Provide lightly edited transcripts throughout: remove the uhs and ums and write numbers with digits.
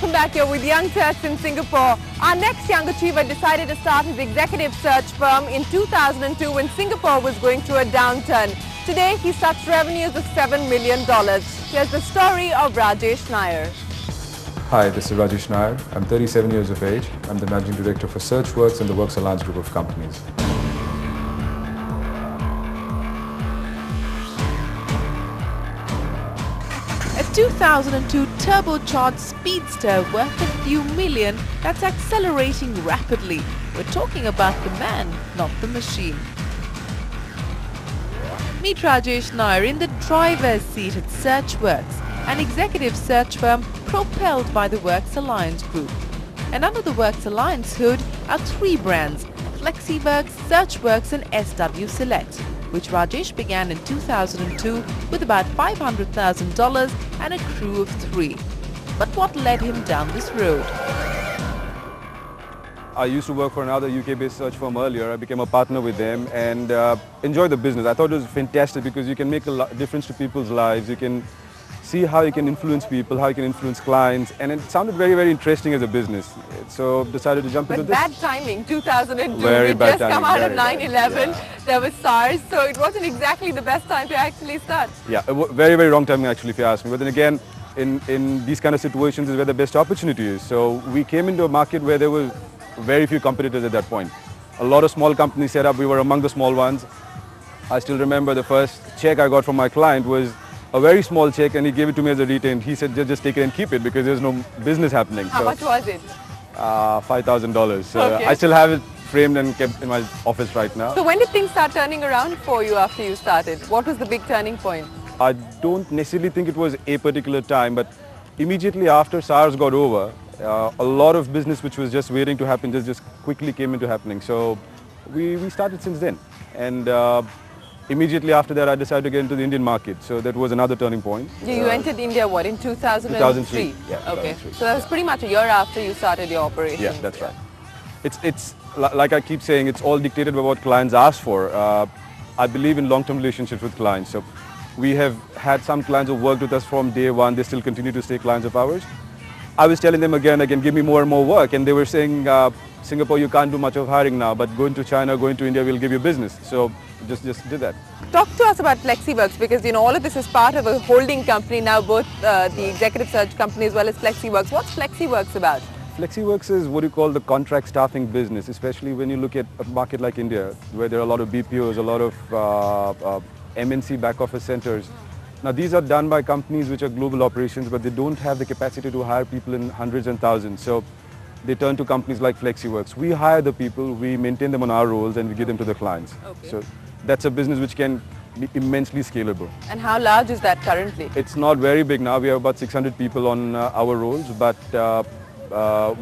welcome back. You're with Young Turks in Singapore. Our next young achiever decided to start his executive search firm in 2002 when Singapore was going through a downturn. Today, he's touched revenues of $7 million. Here's the story of Rajesh Nair. Hi, this is Rajesh Nair. I'm 37 years of age. I'm the Managing Director for SearchWorks and the Works Alliance group of companies. A 2002 turbocharged speedster worth a few million that's accelerating rapidly. We're talking about the man, not the machine. Meet Rajesh Nair in the driver's seat at SearchWorks, an executive search firm propelled by the Works Alliance Group. And under the Works Alliance hood are three brands, FlexiWorks, SearchWorks and SW Select, which Rajesh began in 2002 with about $500,000 and a crew of three. But what led him down this road? I used to work for another UK-based search firm earlier. I became a partner with them and enjoyed the business. I thought it was fantastic because you can make a difference to people's lives. You can see how you can influence people, how you can influence clients, and it sounded very, very interesting as a business. So decided to jump into this. But bad timing, 2002. Very bad just come timing, out of 9/11. Yeah. There was SARS, so it wasn't exactly the best time to actually start. Yeah, very, very wrong timing actually, if you ask me. But then again, in these kind of situations is where the best opportunity is. So we came into a market where there were very few competitors at that point. A lot of small companies set up. We were among the small ones. I still remember the first check I got from my client was a very small check, and he gave it to me as a retained. He said, just take it and keep it because there's no business happening. How much was it? $5,000. So Okay. I still have it framed and kept in my office right now. So when did things start turning around for you after you started? What was the big turning point? I don't necessarily think it was a particular time, but immediately after SARS got over, a lot of business which was just waiting to happen just quickly came into happening. So we started since then. And immediately after that, I decided to get into the Indian market. So that was another turning point. You entered India, what, in 2003? 2003. Yeah, Okay. 2003. So that was pretty much a year after you started your operation. Yeah, that's right. It's like I keep saying, it's all dictated by what clients ask for. I believe in long-term relationships with clients. So we have had some clients who worked with us from day one. They still continue to stay clients of ours. I was telling them again, give me more and more work. And they were saying, Singapore, you can't do much of hiring now, but going to China, going to India will give you business. So just did that. Talk to us about FlexiWorks, because all of this is part of a holding company now, both the executive search company as well as FlexiWorks. What's FlexiWorks about? FlexiWorks is what you call the contract staffing business, especially when you look at a market like India, where there are a lot of BPOs, a lot of MNC back office centers. Now these are done by companies which are global operations, but they don't have the capacity to hire people in hundreds and thousands. So they turn to companies like FlexiWorks. We hire the people, we maintain them on our roles, and we give them to the clients. Okay. So that's a business which can be immensely scalable. And how large is that currently? It's not very big now. We have about 600 people on our roles, but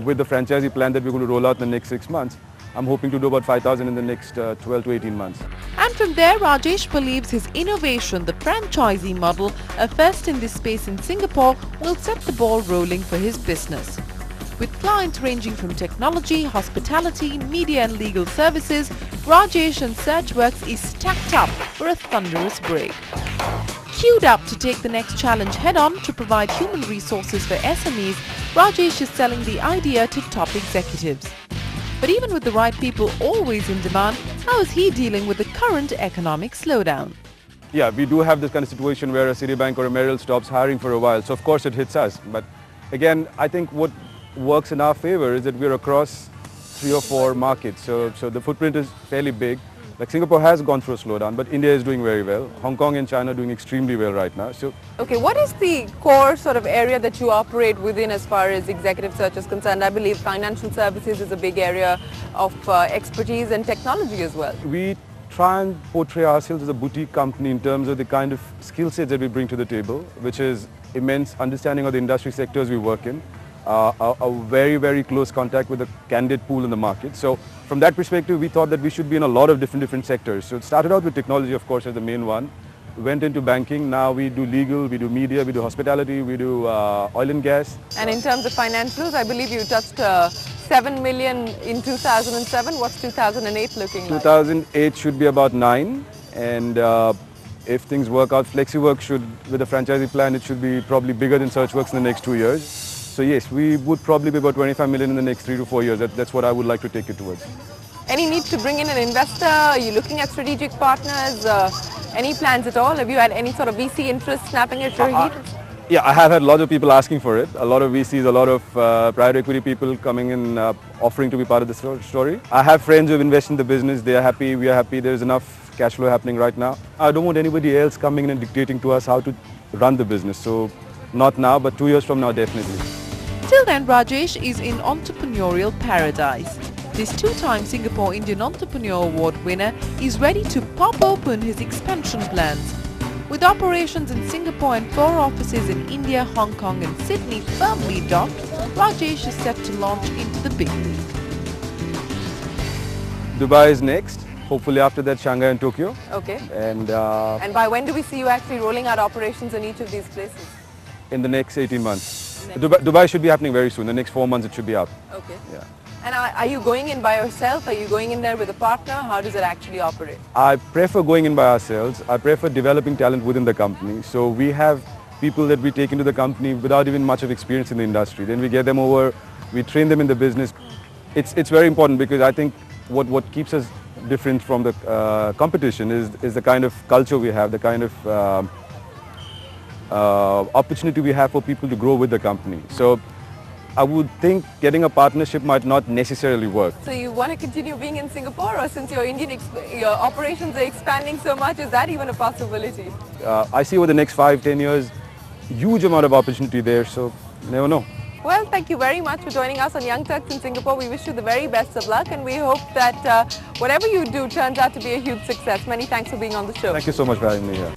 with the franchisee plan that we're going to roll out in the next 6 months, I'm hoping to do about 5,000 in the next 12 to 18 months. And from there, Rajesh believes his innovation, the franchisee model, a first in this space in Singapore, will set the ball rolling for his business. With clients ranging from technology, hospitality, media and legal services, Rajesh and SearchWorks is stacked up for a thunderous break. Queued up to take the next challenge head-on to provide human resources for SMEs, Rajesh is selling the idea to top executives. But even with the right people always in demand, how is he dealing with the current economic slowdown? Yeah, we do have this kind of situation where a Citibank or a Merrill stops hiring for a while, so of course it hits us. But again, I think what works in our favor is that we're across 3 or 4 markets, so the footprint is fairly big. Like Singapore has gone through a slowdown, but India is doing very well. Hong Kong and China are doing extremely well right now. So, Okay, what is the core sort of area that you operate within as far as executive search is concerned? I believe financial services is a big area of expertise and technology as well. we try and portray ourselves as a boutique company in terms of the kind of skill sets that we bring to the table, which is immense understanding of the industry sectors we work in, a very, very close contact with the candidate pool in the market. So from that perspective, we thought that we should be in a lot of different sectors. So it started out with technology, of course, as the main one. Went into banking. Now we do legal, we do media, we do hospitality, we do oil and gas. And in terms of financials, I believe you touched 7 million in 2007. What's 2008 looking like? 2008 should be about 9, and if things work out, FlexiWorks should, with a franchisee plan, it should be probably bigger than SearchWorks in the next 2 years. So yes, we would probably be about 25 million in the next 3 to 4 years. That's what I would like to take it towards. Any need to bring in an investor? Are you looking at strategic partners? Any plans at all? Have you had any sort of VC interest snapping at your heels? Yeah, I have had a lot of people asking for it. A lot of VCs, a lot of private equity people coming in offering to be part of the story. I have friends who have invested in the business. They are happy, we are happy. There is enough cash flow happening right now. I don't want anybody else coming in and dictating to us how to run the business. So not now, but 2 years from now, definitely. Till then, Rajesh is in entrepreneurial paradise. This two-time Singapore Indian Entrepreneur Award winner is ready to pop open his expansion plans. With operations in Singapore and 4 offices in India, Hong Kong and Sydney firmly docked, Rajesh is set to launch into the big league. Dubai is next. Hopefully after that, Shanghai and Tokyo. Okay. And by when do we see you actually rolling out operations in each of these places? in the next 18 months. Dubai should be happening very soon. The next 4 months it should be up. Okay. Yeah. And are you going in by yourself? Are you going in there with a partner? How does it actually operate? I prefer going in by ourselves. I prefer developing talent within the company. So we have people that we take into the company without even much of experience in the industry. Then we get them over, we train them in the business. It's very important because I think what keeps us different from the competition is the kind of culture we have, the kind of opportunity we have for people to grow with the company. So I would think getting a partnership might not necessarily work. So you want to continue being in Singapore, or since your your operations are expanding so much, is that even a possibility? I see over the next 5-10 years, huge amount of opportunity there, so never know. Well, thank you very much for joining us on Young Turks in Singapore. We wish you the very best of luck and we hope that whatever you do turns out to be a huge success. Many thanks for being on the show. Thank you so much for having me here.